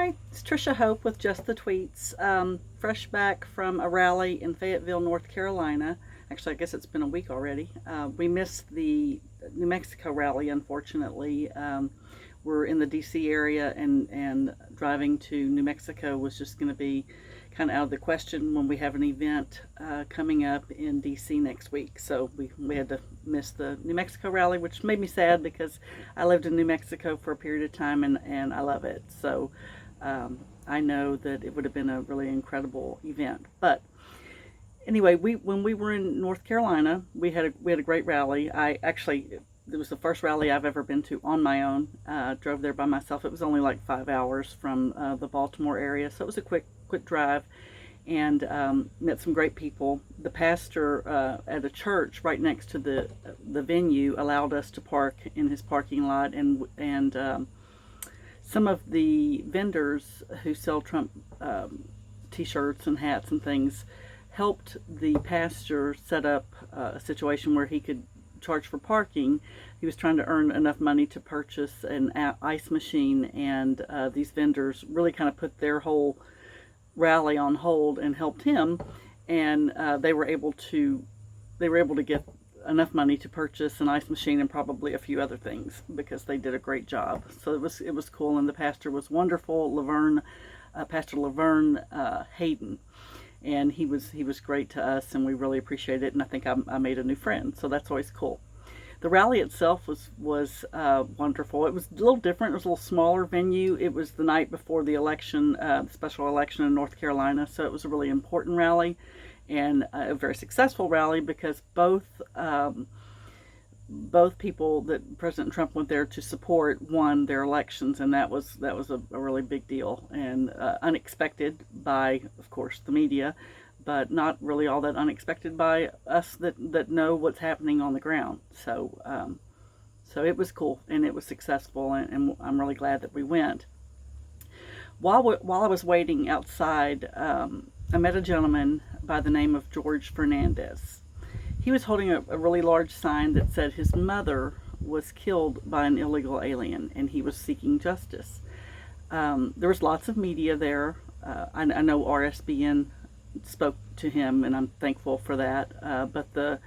Hi, it's Trisha Hope with Just the Tweets. Fresh back from a rally in Fayetteville, North Carolina. Actually, I guess it's been a week already. We missed the New Mexico rally, unfortunately. We're in the DC area, and driving to New Mexico was just going to be kind of out of the question when we have an event coming up in DC next week. So we had to miss the New Mexico rally, which made me sad because I lived in New Mexico for a period of time and I love it. So I know that it would have been a really incredible event. But anyway, when we were in North Carolina, we had a great rally. It was the first rally I've ever been to on my own. Drove there by myself. It was only like 5 hours from the Baltimore area, so it was a quick drive, and met some great people. The pastor at a church right next to the venue allowed us to park in his parking lot, and some of the vendors who sell Trump t-shirts and hats and things helped the pastor set up a situation where he could charge for parking. He was trying to earn enough money to purchase an ice machine, and these vendors really kind of put their whole rally on hold and helped him, and they were able to get enough money to purchase an ice machine and probably a few other things because they did a great job. So it was cool, and the pastor was wonderful, Pastor Laverne Hayden. And he was great to us, and we really appreciated it. And I think I made a new friend, so that's always cool. The rally itself was wonderful. It was a little different. It was a little smaller venue. It was the night before the election, the special election in North Carolina, so it was a really important rally and a very successful rally because both people that President Trump went there to support won their elections, and that was a really big deal and unexpected by, of course, the media, but not really all that unexpected by us that know what's happening on the ground. So it was cool and it was successful, and I'm really glad that we went. While I was waiting outside, I met a gentleman by the name of George Fernandez. He was holding a really large sign that said his mother was killed by an illegal alien and he was seeking justice. There was lots of media there. I know RSBN spoke to him, and I'm thankful for that. But the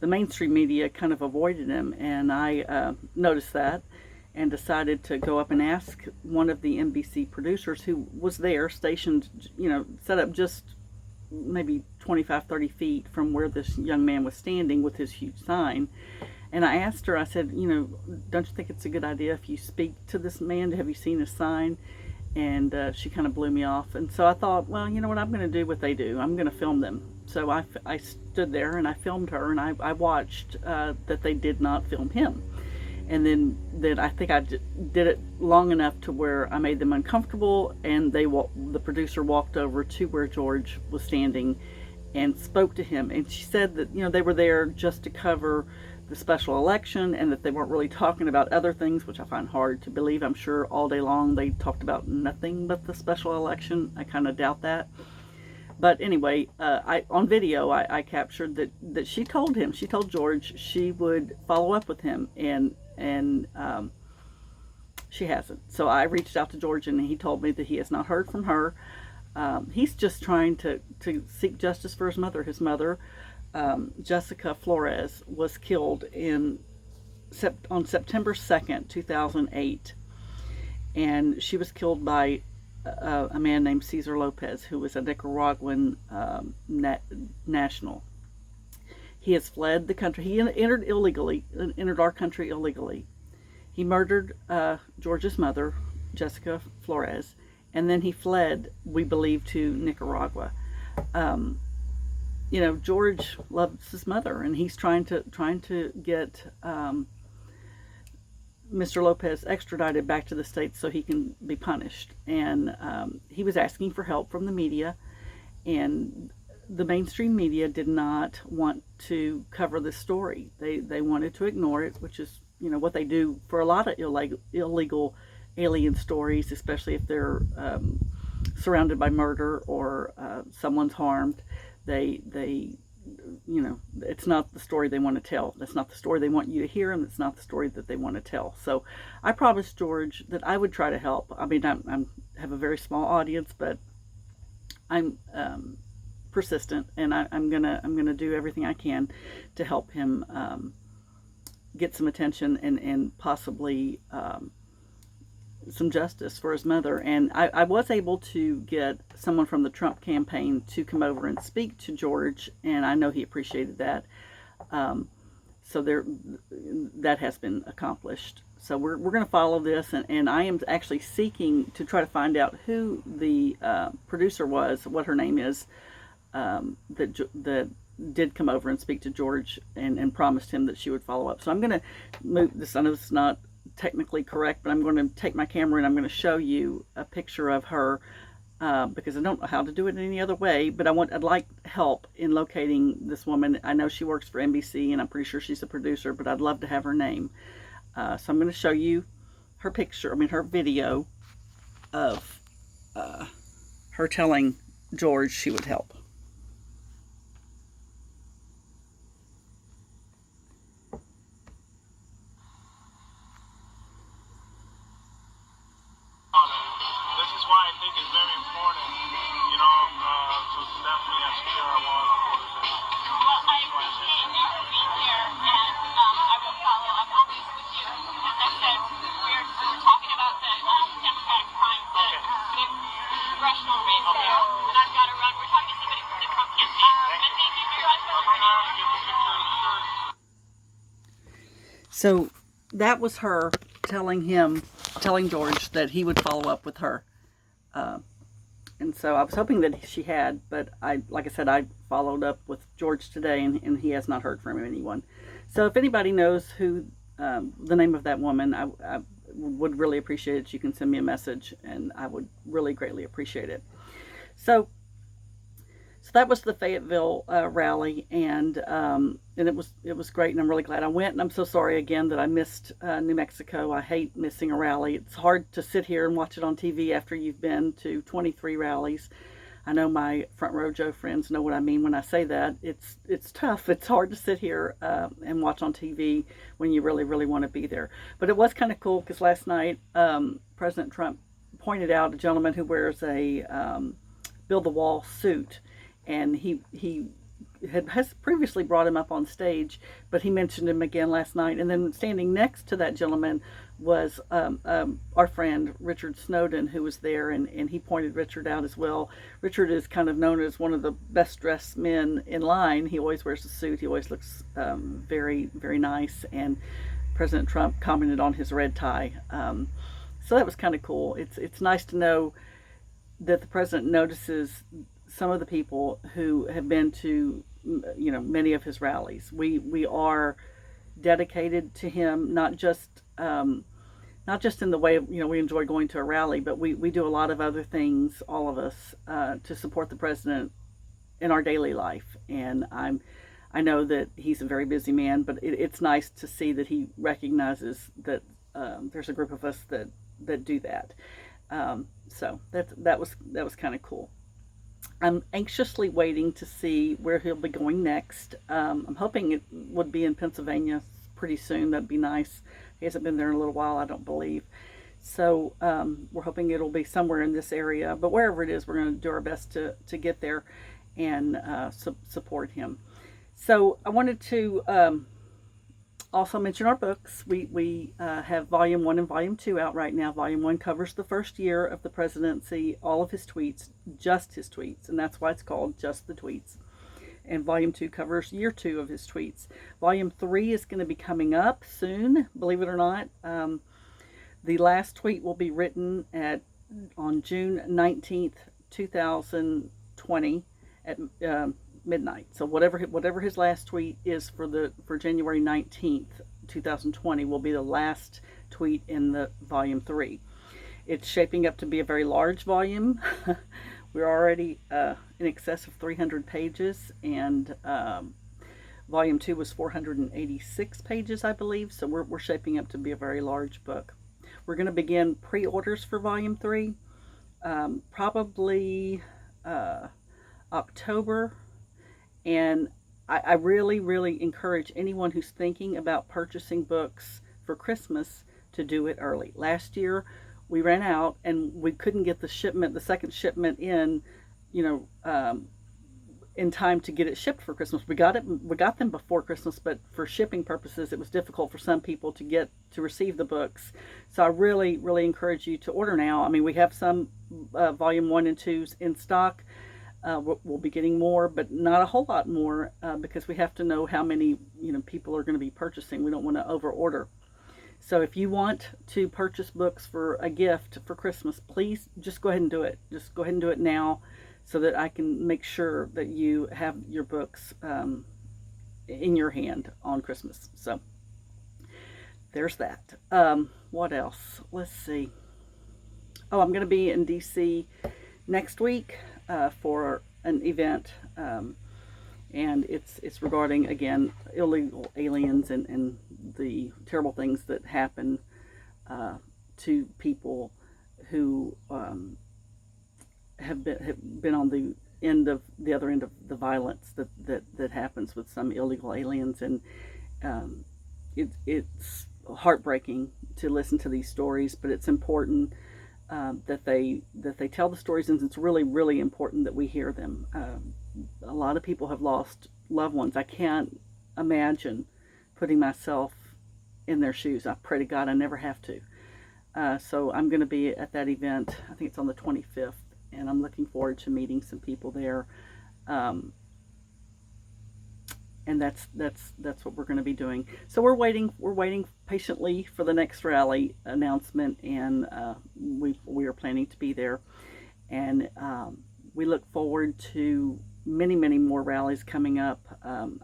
mainstream media kind of avoided him, and I noticed that and decided to go up and ask one of the NBC producers who was there, stationed, set up just maybe 25-30 feet from where this young man was standing with his huge sign. And I asked her, I said, don't you think it's a good idea if you speak to this man? Have you seen his sign? And she kind of blew me off. And so I thought, well, you know what, I'm going to do what they do. I'm going to film them. So I stood there and I filmed her, and I watched that they did not film him. And then I think I did it long enough to where I made them uncomfortable, and the producer walked over to where George was standing and spoke to him. And she said that, they were there just to cover the special election and that they weren't really talking about other things, which I find hard to believe. I'm sure all day long they talked about nothing but the special election. I kind of doubt that. But anyway, on video, I captured that she told George she would follow up with him, and she hasn't. So I reached out to George, and he told me that he has not heard from her. He's just trying to seek justice for his mother. His mother, Jessica Flores, was killed on September 2nd, 2008, and she was killed by a man named Cesar Lopez, who was a Nicaraguan national. He has fled the country. He entered our country illegally. He murdered George's mother, Jessica Flores, and then he fled, we believe, to Nicaragua. George loves his mother, and he's trying to get Mr. Lopez extradited back to the States so he can be punished. And he was asking for help from the media, and the mainstream media did not want to cover this story. They wanted to ignore it, which is what they do for a lot of illegal alien stories, especially if they're surrounded by murder or someone's harmed. They it's not the story they want to tell. That's not the story they want you to hear, and it's not the story that they want to tell. So I promised George that I would try to help. I mean, I'm have a very small audience, but I'm persistent, and I'm gonna do everything I can to help him get some attention and possibly some justice for his mother. And I was able to get someone from the Trump campaign to come over and speak to George, and I know he appreciated that. So that has been accomplished. So we're going to follow this, and I am actually seeking to try to find out who the producer was, what her name is, that did come over and speak to George and promised him that she would follow up. So I'm going to move this. I know it's not technically correct, but I'm going to take my camera and I'm going to show you a picture of her because I don't know how to do it in any other way, but I'd like help in locating this woman. I know she works for NBC, and I'm pretty sure she's a producer, but I'd love to have her name. So I'm going to show you her her video of her telling George she would help. So that was her telling George that he would follow up with her. And so I was hoping that she had, but like I said, I followed up with George today, and he has not heard from anyone. So if anybody knows who the name of that woman, I would really appreciate it. You can send me a message, and I would really greatly appreciate it. So that was the Fayetteville rally, and it was great, and I'm really glad I went. And I'm so sorry again that I missed New Mexico. I hate missing a rally. It's hard to sit here and watch it on TV after you've been to 23 rallies. I know my Front Row Joe friends know what I mean when I say that. It's tough. It's hard to sit here and watch on TV when you really, really want to be there. But it was kind of cool because last night President Trump pointed out a gentleman who wears a Build the Wall suit. And he has previously brought him up on stage, but he mentioned him again last night. And then standing next to that gentleman was our friend Richard Snowden, who was there, and he pointed Richard out as well. Richard is kind of known as one of the best dressed men in line. He always wears a suit. He always looks very, very nice. And President Trump commented on his red tie. So that was kind of cool. It's nice to know that the president notices some of the people who have been to, many of his rallies. We are dedicated to him, not just in the way of, we enjoy going to a rally, but we do a lot of other things, all of us, to support the president in our daily life. And I know that he's a very busy man, but it's nice to see that he recognizes that there's a group of us that do that. So that was kind of cool. I'm anxiously waiting to see where he'll be going next. I'm hoping it would be in Pennsylvania pretty soon. That'd be nice. He hasn't been there in a little while, I don't believe. So we're hoping it'll be somewhere in this area. But wherever it is, we're going to do our best to get there and support him. So I wanted to also mention our books. We have Volume 1 and Volume 2 out right now. Volume 1 covers the first year of the presidency, all of his tweets, just his tweets, and that's why it's called Just the Tweets. And Volume 2 covers year 2 of his tweets. Volume 3 is going to be coming up soon, believe it or not. The last tweet will be written on June 19th, 2020 at midnight. So whatever his last tweet is for January 19th, 2020 will be the last tweet in the Volume 3. It's shaping up to be a very large volume. We're already in excess of 300 pages, and Volume 2 was 486 pages, I believe, so we're shaping up to be a very large book. We're going to begin pre-orders for Volume 3 probably October. And I really, really encourage anyone who's thinking about purchasing books for Christmas to do it early. Last year, we ran out and we couldn't get the second shipment in, you know, in time to get it shipped for Christmas. We got them before Christmas, but for shipping purposes, it was difficult for some people to receive the books. So I really, really encourage you to order now. I mean, we have some volume 1 and 2s in stock. We'll be getting more, but not a whole lot more, because we have to know how many people are going to be purchasing. We don't want to over order. So if you want to purchase books for a gift for Christmas, please just go ahead and do it. Just go ahead and do it now, so that I can make sure that you have your books in your hand on Christmas. So there's that. What else? Let's see. Oh, I'm going to be in DC next week for an event, and it's regarding, again, illegal aliens and the terrible things that happen to people who have been on the other end of the violence that happens with some illegal aliens, and it's heartbreaking to listen to these stories, but it's important that they tell the stories, and it's really, really important that we hear them. A lot of people have lost loved ones. I can't imagine putting myself in their shoes. I pray to God I never have to. So I'm going to be at that event. I think it's on the 25th. And I'm looking forward to meeting some people there, and that's what we're going to be doing. So we're waiting patiently for the next rally announcement, and we are planning to be there, and we look forward to many, many more rallies coming up.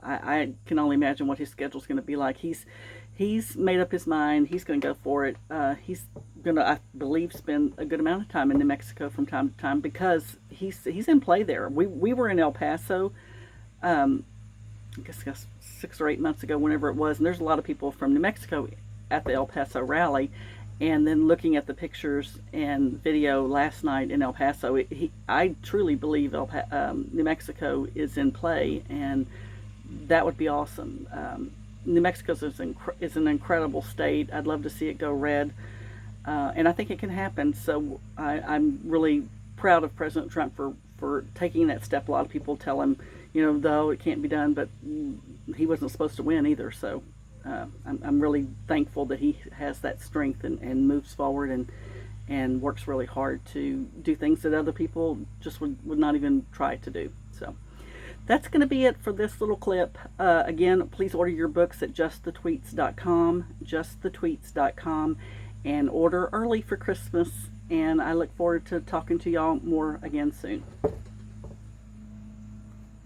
I can only imagine what his schedule is going to be like. He's made up his mind. He's going to go for it. He's going to, I believe, spend a good amount of time in New Mexico from time to time, because he's in play there. We were in El Paso, I guess 6 or 8 months ago, whenever it was, and there's a lot of people from New Mexico at the El Paso rally. And then looking at the pictures and video last night in El Paso, I truly believe New Mexico is in play, and that would be awesome. New Mexico is an incredible state. I'd love to see it go red, and I think it can happen. So I'm really proud of President Trump for taking that step. A lot of people tell him, though it can't be done, but he wasn't supposed to win either. So I'm really thankful that he has that strength and moves forward and works really hard to do things that other people just would not even try to do. So that's going to be it for this little clip. Again, please order your books at justthetweets.com, and order early for Christmas. And I look forward to talking to y'all more again soon.